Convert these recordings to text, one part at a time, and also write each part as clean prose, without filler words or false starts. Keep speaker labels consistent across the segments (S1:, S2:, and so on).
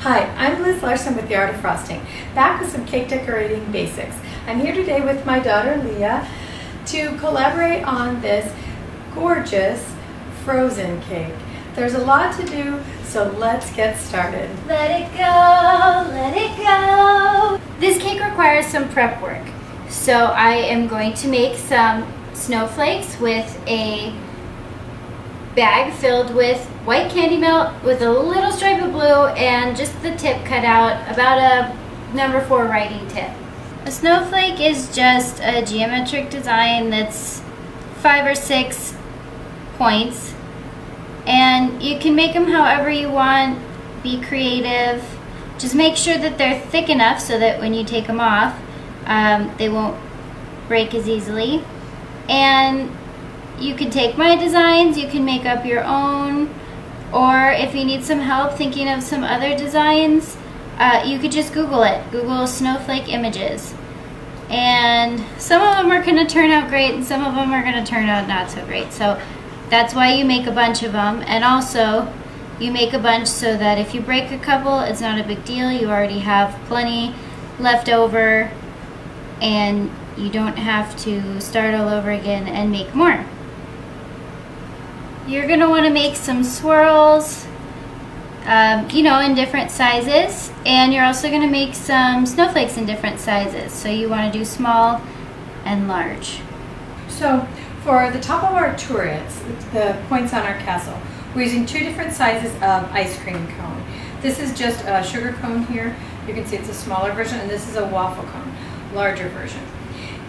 S1: Hi, I'm Liz Larson with The Art of Frosting, back with some cake decorating basics. I'm here today with my daughter Leah to collaborate on this gorgeous frozen cake. There's a lot to do, so let's get started.
S2: Let it go, let it go. This cake requires some prep work. So I am going to make some snowflakes with a bag filled with white candy melt with a little stripe of blue and just the tip cut out, about a number 4 writing tip. A snowflake is just a geometric design that's 5 or 6 points, and you can make them however you want. Be creative. Just make sure that they're thick enough so that when you take them off, they won't break as easily. And you can take my designs, you can make up your own, or if you need some help thinking of some other designs, you could just Google it. Google snowflake images. And some of them are going to turn out great and some of them are going to turn out not so great. So that's why you make a bunch of them. And also, you make a bunch so that if you break a couple, it's not a big deal. You already have plenty left over and you don't have to start all over again and make more. You're going to want to make some swirls, in different sizes, and you're also going to make some snowflakes in different sizes. So you want to do small and large.
S1: So for the top of our turrets, the points on our castle, we're using 2 different sizes of ice cream cone. This is just a sugar cone here. You can see it's a smaller version, and this is a waffle cone, larger version.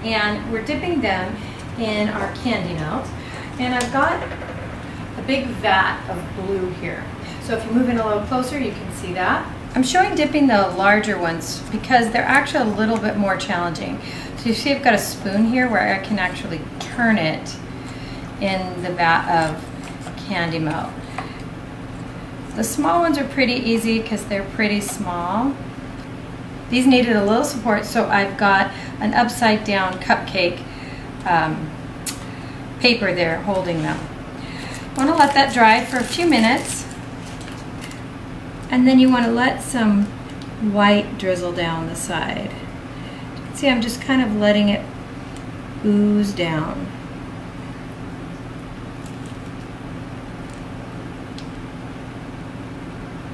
S1: And we're dipping them in our candy melt. And I've got a big vat of blue here. So if you move in a little closer, you can see that. I'm showing dipping the larger ones because they're actually a little bit more challenging. So you see I've got a spoon here where I can actually turn it in the vat of candy melt. The small ones are pretty easy because they're pretty small. These needed a little support, so I've got an upside down cupcake paper there holding them. I want to let that dry for a few minutes, and then you want to let some white drizzle down the side. See, I'm just kind of letting it ooze down.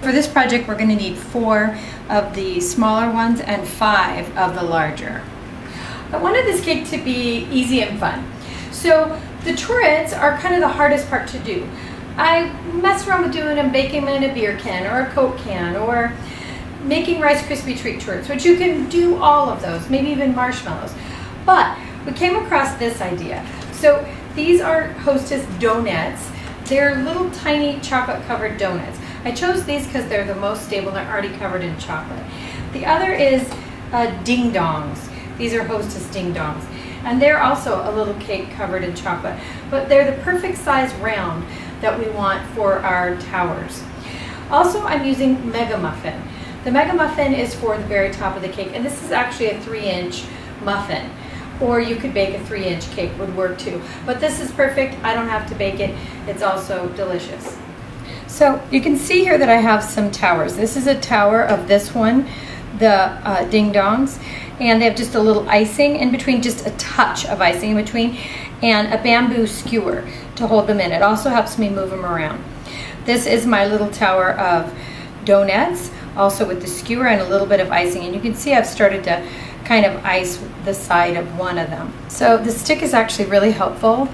S1: For this project, we're going to need 4 of the smaller ones and 5 of the larger. I wanted this cake to be easy and fun. So the turrets are kind of the hardest part to do. I mess around with doing them, baking them in a beer can or a Coke can, or making Rice Krispie treat turrets, which you can do all of those, maybe even marshmallows. But we came across this idea. So these are Hostess donuts. They're little tiny chocolate covered donuts. I chose these because they're the most stable. They're already covered in chocolate. The other is ding dongs. These are Hostess ding dongs. And they're also a little cake covered in chocolate. But they're the perfect size round that we want for our towers. Also, I'm using Mega Muffin. The Mega Muffin is for the very top of the cake. And this is actually a 3-inch muffin. Or you could bake a 3-inch cake, would work too. But this is perfect. I don't have to bake it. It's also delicious. So you can see here that I have some towers. This is a tower of this one, the ding dongs, and they have just a little icing in between, just a touch of icing in between, and a bamboo skewer to hold them in. It also helps me move them around. This is my little tower of donuts, also with the skewer and a little bit of icing, and you can see I've started to kind of ice the side of one of them. So the stick is actually really helpful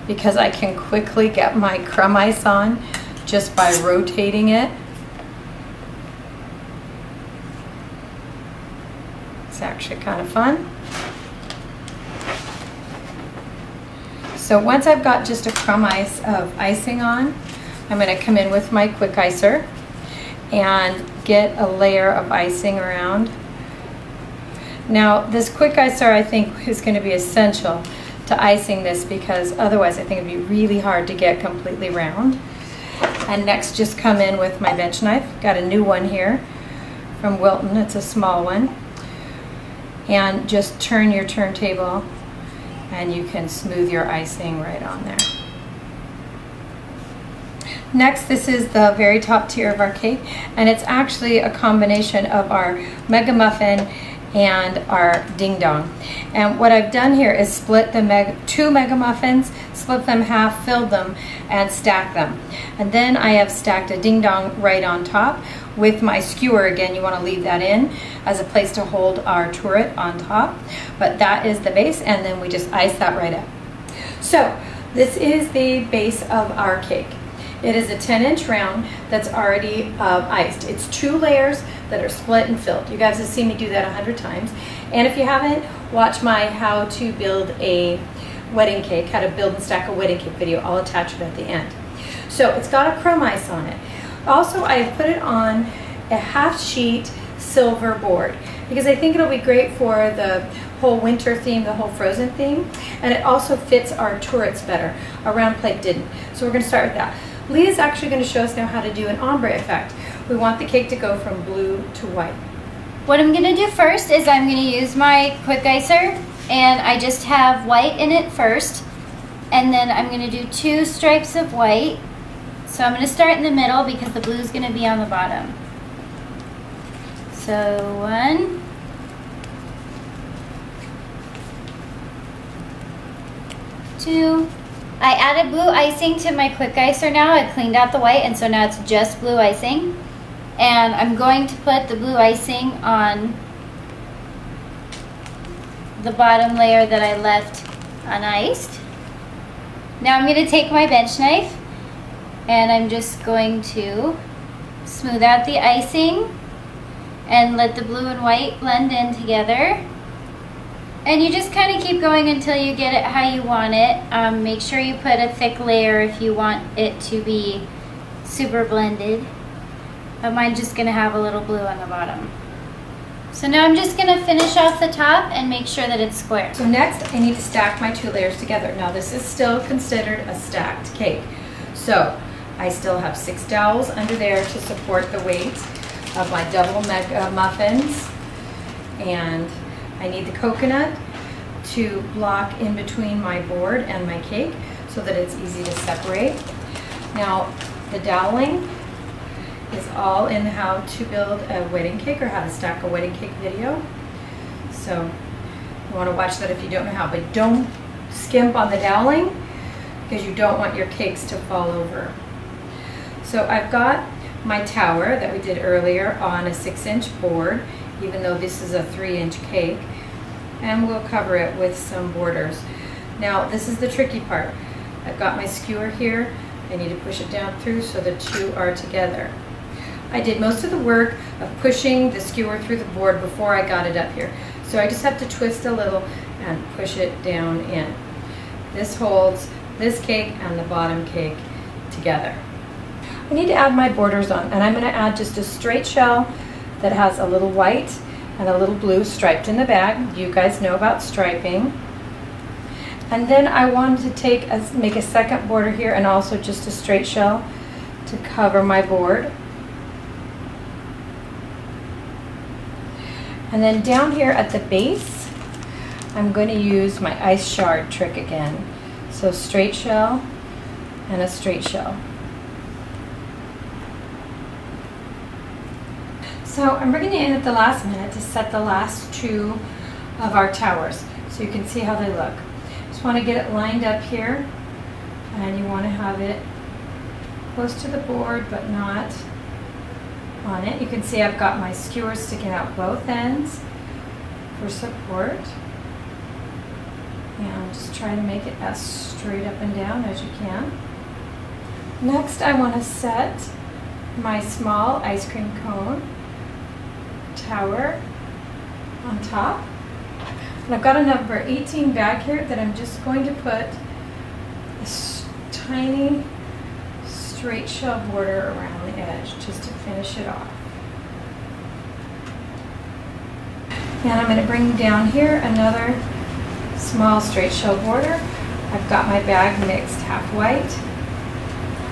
S1: because I can quickly get my crumb ice on just by rotating it. It's actually kind of fun. So once I've got just a crumb ice of icing on, I'm going to come in with my quick icer and get a layer of icing around. Now this quick icer I think is going to be essential to icing this because otherwise I think it'd be really hard to get completely round. And next, just come in with my bench knife. Got a new one here from Wilton. It's a small one. And just turn your turntable and you can smooth your icing right on there. Next, this is the very top tier of our cake, and it's actually a combination of our Mega Muffin and our Ding Dong. And what I've done here is split the two Mega Muffins, split them half, filled them, and stacked them. And then I have stacked a Ding Dong right on top with my skewer. Again, you want to leave that in as a place to hold our turret on top. But that is the base, and then we just ice that right up. So this is the base of our cake. It is a 10-inch round that's already iced. It's 2 layers that are split and filled. You guys have seen me do that 100 times. And if you haven't, watch my how to build a wedding cake, how to build and stack a wedding cake video. I'll attach it at the end. So it's got a chrome ice on it. Also, I have put it on a half-sheet silver board because I think it'll be great for the whole winter theme, the whole frozen theme, and it also fits our turrets better. Our round plate didn't. So we're going to start with that. Leah's actually going to show us now how to do an ombre effect. We want the cake to go from blue to white.
S2: What I'm going to do first is I'm going to use my quick icer, and I just have white in it first, and then I'm going to do 2 stripes of white. So I'm going to start in the middle because the blue is going to be on the bottom. So 1, 2. I added blue icing to my quick icer now. I cleaned out the white, and so now it's just blue icing. And I'm going to put the blue icing on the bottom layer that I left uniced. Now I'm going to take my bench knife, and I'm just going to smooth out the icing and let the blue and white blend in together. And you just kind of keep going until you get it how you want it. Make sure you put a thick layer if you want it to be super blended. But mine's just going to have a little blue on the bottom. So now I'm just going to finish off the top and make sure that it's square.
S1: So next, I need to stack my 2 layers together. Now this is still considered a stacked cake. So I still have 6 dowels under there to support the weight of my double Mega Muffins. And I need the coconut to block in between my board and my cake so that it's easy to separate. Now, the doweling is all in how to build a wedding cake or how to stack a wedding cake video. So you want to watch that if you don't know how, but don't skimp on the doweling because you don't want your cakes to fall over. So I've got my tower that we did earlier on a 6-inch board, even though this is a 3-inch cake, and we'll cover it with some borders. Now this is the tricky part. I've got my skewer here. I need to push it down through so the 2 are together. I did most of the work of pushing the skewer through the board before I got it up here. So I just have to twist a little and push it down in. This holds this cake and the bottom cake together. I need to add my borders on, and I'm going to add just a straight shell that has a little white and a little blue striped in the back. You guys know about striping. And then I wanted to make a second border here and also just a straight shell to cover my board. And then down here at the base, I'm going to use my ice shard trick again. So straight shell and a straight shell. So I'm bringing it in at the last minute to set the last 2 of our towers so you can see how they look. Just want to get it lined up here, and you want to have it close to the board but not on it. You can see I've got my skewers sticking out both ends for support, and just try to make it as straight up and down as you can. Next, I want to set my small ice cream cone tower on top. And I've got a number 18 bag here that I'm just going to put a tiny straight shell border around the edge just to finish it off. And I'm going to bring down here another small straight shell border. I've got my bag mixed half white,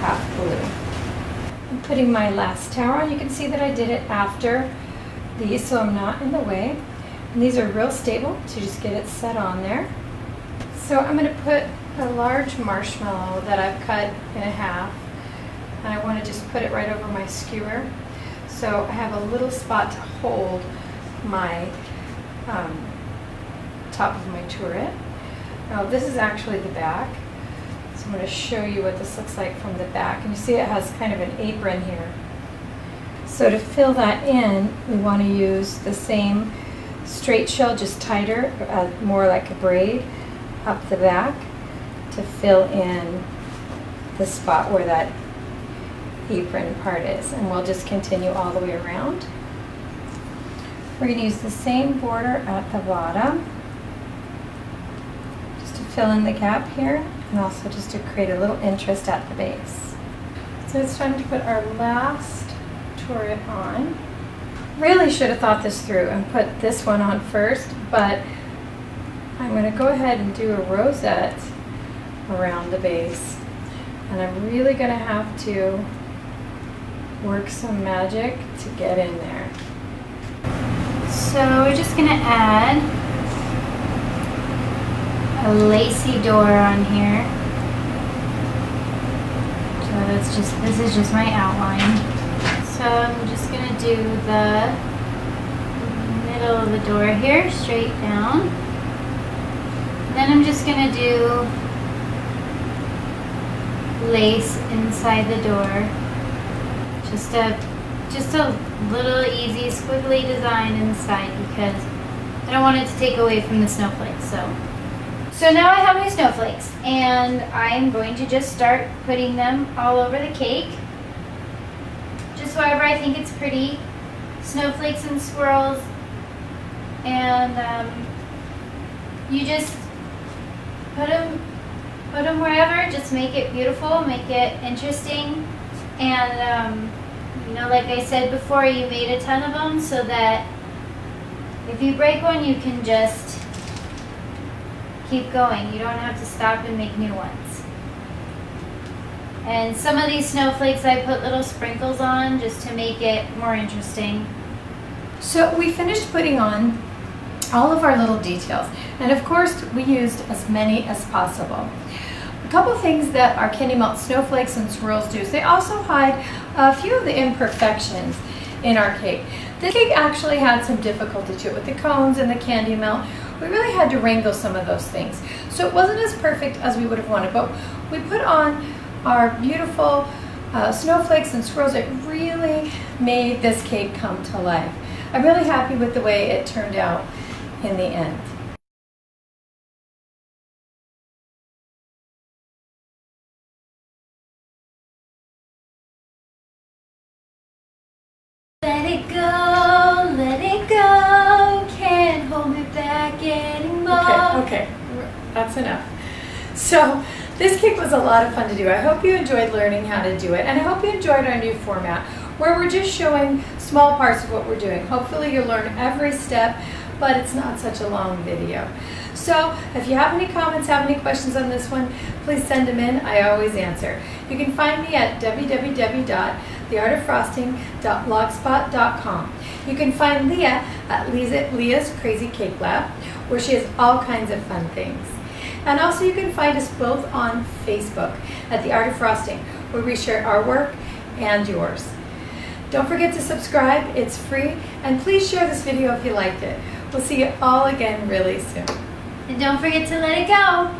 S1: half blue. I'm putting my last tower on. You can see that I did it after these, so I'm not in the way. And these are real stable, so you just get it set on there. So I'm going to put a large marshmallow that I've cut in half and I want to just put it right over my skewer. So I have a little spot to hold my top of my turret. Now this is actually the back. So I'm going to show you what this looks like from the back. And you see it has kind of an apron here. So to fill that in, we want to use the same straight shell, just tighter, more like a braid, up the back to fill in the spot where that apron part is. And we'll just continue all the way around. We're going to use the same border at the bottom, just to fill in the gap here, and also just to create a little interest at the base. So it's time to put our last turret on. Really should have thought this through and put this one on first, but I'm going to go ahead and do a rosette around the base, and I'm really going to have to work some magic to get in there.
S2: So we're just going to add a lacy door on here. So this is just my outline. So I'm just going to do the middle of the door here, straight down. Then I'm just going to do lace inside the door. Just a little easy squiggly design inside because I don't want it to take away from the snowflakes. So now I have my snowflakes, and I am going to just start putting them all over the cake. Just wherever I think it's pretty. Snowflakes and swirls. And you just put them wherever. Just make it beautiful, make it interesting. And you know, like I said before, you made a ton of them so that if you break one, you can just keep going. You don't have to stop and make new ones. And some of these snowflakes I put little sprinkles on just to make it more interesting.
S1: So we finished putting on all of our little details, and of course we used as many as possible. A couple things that our candy melt snowflakes and swirls do is they also hide a few of the imperfections in our cake. The cake actually had some difficulty to it with the cones and the candy melt. We really had to wrangle some of those things. So it wasn't as perfect as we would have wanted, but we put on our beautiful snowflakes and swirls. It really made this cake come to life. I'm really happy with the way it turned out in the end.
S2: Let it go, can't hold me back anymore.
S1: Okay, that's enough. So this cake was a lot of fun to do. I hope you enjoyed learning how to do it, and I hope you enjoyed our new format where we're just showing small parts of what we're doing. Hopefully you'll learn every step, but it's not such a long video. So if you have any comments, have any questions on this one, please send them in. I always answer. You can find me at www.theartoffrosting.blogspot.com. You can find Leah at Leah's Crazy Cake Lab, where she has all kinds of fun things. And also you can find us both on Facebook at The Art of Frosting, where we share our work and yours. Don't forget to subscribe, it's free, and please share this video if you liked it. We'll see you all again really soon.
S2: And don't forget to let it go.